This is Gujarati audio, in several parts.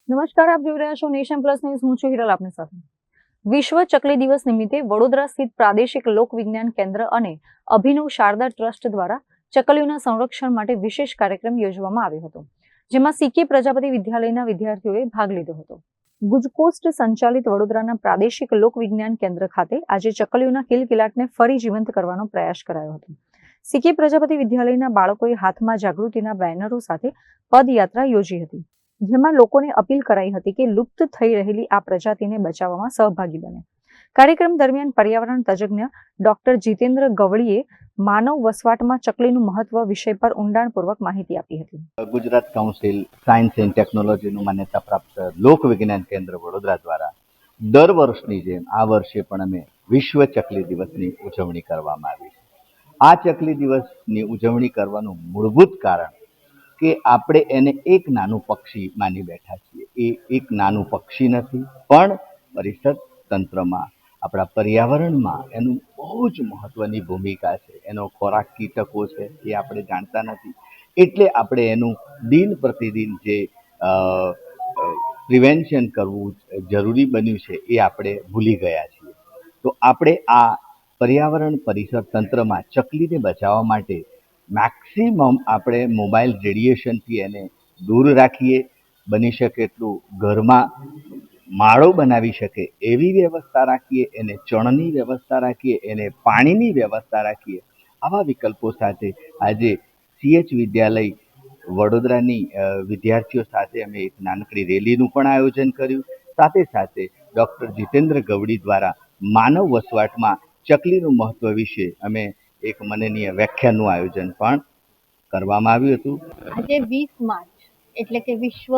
નમસ્કાર, આપ જોઈ રહ્યા છો નેશન પ્લસ ન્યૂઝ. હું છું હિરલ આપની સાથે. વિશ્વ ચકલી દિવસ નિમિત્તે વડોદરા સ્થિત પ્રાદેશિક લોક વિજ્ઞાન કેન્દ્ર અને અભિનવ શારદા ટ્રસ્ટ દ્વારા ચકલીઓના સંરક્ષણ માટે વિશેષ કાર્યક્રમ યોજવામાં આવ્યો હતો, જેમાં સીકે પ્રજાપતિ વિદ્યાલયના વિદ્યાર્થીઓએ ભાગ લીધો હતો. ગુજકોસ્ટ સંચાલિત વડોદરાના પ્રાદેશિક લોક વિજ્ઞાન કેન્દ્ર ખાતે આજે ચકલીઓના કિલકિલાટને ફરી જીવંત કરવાનો પ્રયાસ કરાયો હતો. સીકે પ્રજાપતિ વિદ્યાલયના બાળકોએ હાથમાં જાગૃતિના બેનરો સાથે પદયાત્રા યોજી હતી, જેમાં લોકોને અપીલ કરાઈ હતી કે લુપ્ત થઈ રહેલી આ પ્રજાતિને બચાવવામાં સહભાગી બને. કાર્યક્રમ દરમિયાન પર્યાવરણ તજજ્ઞ ડોક્ટર જીતેન્દ્ર ગવળીએ માનવ વસવાટમાં ચકલીનું મહત્વ વિષય પર ઊંડાણપૂર્વક માહિતી આપી હતી. ગુજરાત કાઉન્સિલ સાયન્સ એન્ડ ટેકનોલોજીનું માન્યતા પ્રાપ્ત લોક વિજ્ઞાન કેન્દ્ર વડોદરા દ્વારા દર વર્ષની જેમ આ વર્ષે પણ અમે વિશ્વ ચકલી દિવસની ઉજવણી કરવામાં આવી છે. આ ચકલી દિવસની ઉજવણી કરવાનું મૂળભૂત કારણ કે આપણે એને એક નાનું પક્ષી માની બેઠા છીએ. એ એક નાનું પક્ષી નથી, પણ પરિસર તંત્રમાં, આપણા પર્યાવરણમાં એનું બહુ જ મહત્વની ભૂમિકા છે. એનો ખોરાક કીટકો છે એ આપણે જાણતા નથી, એટલે આપણે એનું દિન પ્રતિદિન જે પ્રિવેન્શન કરવું જરૂરી બન્યું છે એ આપણે ભૂલી ગયા છીએ. તો આપણે આ પર્યાવરણ પરિસર તંત્રમાં ચકલીને બચાવવા માટે મેક્સિમમ આપણે મોબાઈલ રેડિયેશનથી એને દૂર રાખીએ, બની શકે એટલું ઘરમાં માળો બનાવી શકે એવી વ્યવસ્થા રાખીએ, એને ચણની વ્યવસ્થા રાખીએ, એને પાણીની વ્યવસ્થા રાખીએ. આવા વિકલ્પો સાથે આજે CH વિદ્યાલય વડોદરાની વિદ્યાર્થીઓ સાથે અમે એક નાનકડી રેલીનું પણ આયોજન કર્યું. સાથે સાથે ડૉક્ટર જીતેન્દ્ર ગવડી દ્વારા માનવ વસવાટમાં ચકલીનું મહત્વ વિશે અમે એક માનનીય વ્યાખ્યાનનું આયોજન પણ કરવામાં આવ્યું હતું. આજે 20 માર્ચ એટલે કે વિશ્વ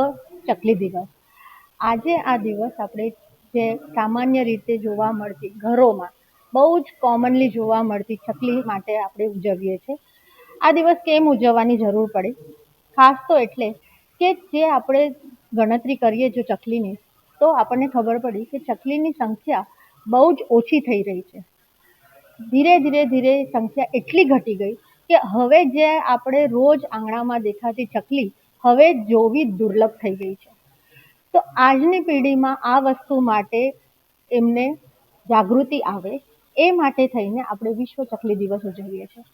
ચકલી દિવસ. આજે આ દિવસ આપણે જે સામાન્ય રીતે જોવા મળતી ઘરોમાં બહુ જ કોમનલી જોવા મળતી ચકલી માટે આપણે ઉજવીએ છીએ. આ દિવસ કેમ ઉજવવાની જરૂર પડી? ખાસ તો એટલે કે જે આપણે ગણતરી કરીએ જો ચકલીની, તો આપણને ખબર પડી કે ચકલીની સંખ્યા બહુ જ ઓછી થઈ રહી છે. ધીરે ધીરે સંખ્યા એટલી ઘટી ગઈ કે હવે જે આપણે રોજ આંગણામાં દેખાતી ચકલી હવે જોવી દુર્લભ થઈ ગઈ છે. તો આજની પેઢીમાં આ વસ્તુ માટે એમને જાગૃતિ આવે એ માટે થઈને આપણે વિશ્વ ચકલી દિવસ ઉજવીએ છીએ.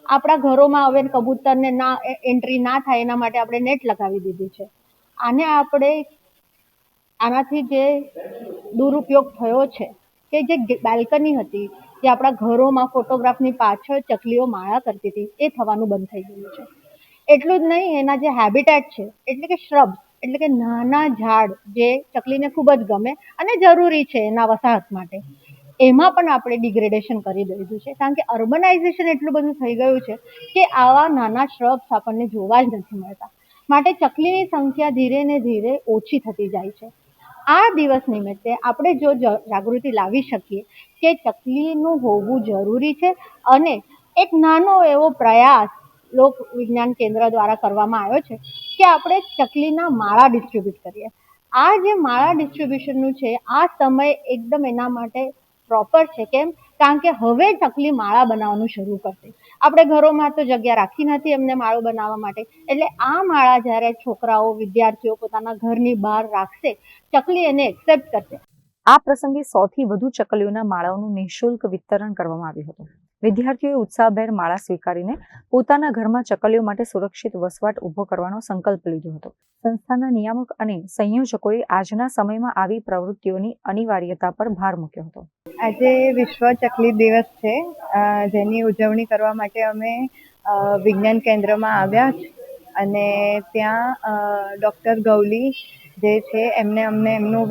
આપણા ઘરોમાં હવે કબૂતરને ના એન્ટ્રી ના થાય એના માટે આપણે નેટ લગાવી દીધી છે. આનાથી જે દુરુપયોગ થયો છે કે જે બાલ્કની હતી, જે આપણા ઘરોમાં ફોટોગ્રાફની પાછળ ચકલીઓ માળા કરતી હતી, એ થવાનું બંધ થઈ ગયું છે. એટલું જ નહીં, એના જે હેબિટેટ છે એટલે કે શ્રબ્સ એટલે કે નાના ઝાડ જે ચકલીને ખૂબ જ ગમે અને જરૂરી છે એના વસાહત માટે, એમાં પણ આપણે ડિગ્રેડેશન કરી દીધું છે. કારણ કે અર્બનાઇઝેશન એટલું બધું થઈ ગયું છે કે આવા નાના શ્રબ્સ આપણને જોવા જ નથી મળતા. માટે ચકલીની સંખ્યા ધીરે ને ધીરે ઓછી થતી જાય છે. આ દિવસ નિમિત્તે આપણે જો જાગૃતિ લાવી શકીએ કે ચકલીનું હોવું જરૂરી છે, અને એક નાનો એવો પ્રયાસ લોક વિજ્ઞાન કેન્દ્ર દ્વારા કરવામાં આવ્યો છે કે આપણે ચકલીના માળા ડિસ્ટ્રીબ્યુટ કરીએ. આ જે માળા ડિસ્ટ્રીબ્યુશનનું છે, આ સમય એકદમ એના માટે પ્રોપર છે. કેમ? કારણ કે હવે ચકલી માળા બનાવવાનું શરૂ કરશે. આપણે ઘરોમાં તો જગ્યા રાખી નથી એમને માળો બનાવવા માટે, એટલે આ માળા જ્યારે છોકરાઓ વિદ્યાર્થીઓ પોતાના ઘરની બહાર રાખશે, ચકલી એને એક્સેપ્ટ કરશે. આ પ્રસંગે 100 થી વધુ ચકલીઓના માળાઓનું નિઃશુલ્ક વિતરણ કરવામાં આવ્યું હતું. વિદ્યાર્થીઓએ ઉત્સાહભેર માળા સ્વીકારીને પોતાના ઘરમાં ચકલીઓ માટે સુરક્ષિત વસવાટ ઊભો કરવાનો સંકલ્પ લીધો હતો. સંસ્થાના નિયામક અને સંયોજકોએ આજના સમયમાં આવી પ્રવૃત્તિઓની અનિવાર્યતા પર ભાર મૂક્યો હતો. આજે વિશ્વ ચકલી દિવસ છે, જેની ઉજવણી કરવા માટે અમે વિજ્ઞાન કેન્દ્રમાં આવ્યા છે, અને ત્યાં ડૉક્ટર ગવલી જે છે એમને અમને એમનું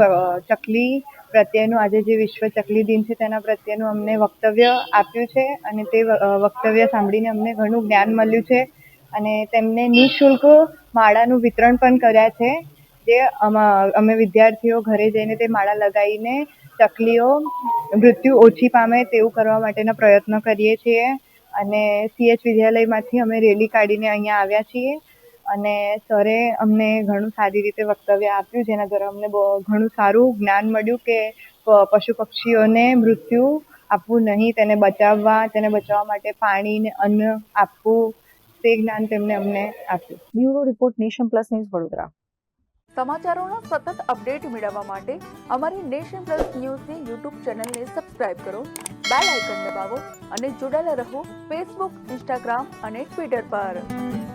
ચકલી પ્રત્યેનું આજે જે વિશ્વ ચકલી દિન છે તેના પ્રત્યેનું અમને વક્તવ્ય આપ્યું છે, અને તે વક્તવ્ય સાંભળીને અમને ઘણું જ્ઞાન મળ્યું છે. અને તેમને નિઃશુલ્ક માળાનું વિતરણ પણ કર્યા છે, જે અમે વિદ્યાર્થીઓ ઘરે જઈને તે માળા લગાવીને ચકલીઓ મૃત્યુ ઓછી પામે તેવું કરવા માટેના પ્રયત્નો કરીએ છીએ. અને CH વિદ્યાલયમાંથી અમે રેલી કાઢીને અહીંયા આવ્યા છીએ, અને સરે અમને ઘણું સારી રીતે વક્તવ્ય આપ્યું, જેના દ્વારા અમને ઘણું સારું જ્ઞાન મળ્યું કે પશુ પક્ષીઓને મૃત્યુ આપવું નહીં, તેને બચાવવા માટે પાણી ને અન્ન આપવું, તે જ્ઞાન તેમને અમને આપ્યું. Bureau report, nation plus news, Vadodara. સમાચારોના સતત અપડેટ મેળવવા માટે અમારી નેશન પ્લસ ન્યૂઝની યુટ્યુબ ચેનલને સબસ્ક્રાઇબ કરો, બેલ આઇકન દબાવો અને જોડાયેલા રહો ફેસબુક, ઇન્સ્ટાગ્રામ અને ટ્વિટર પર.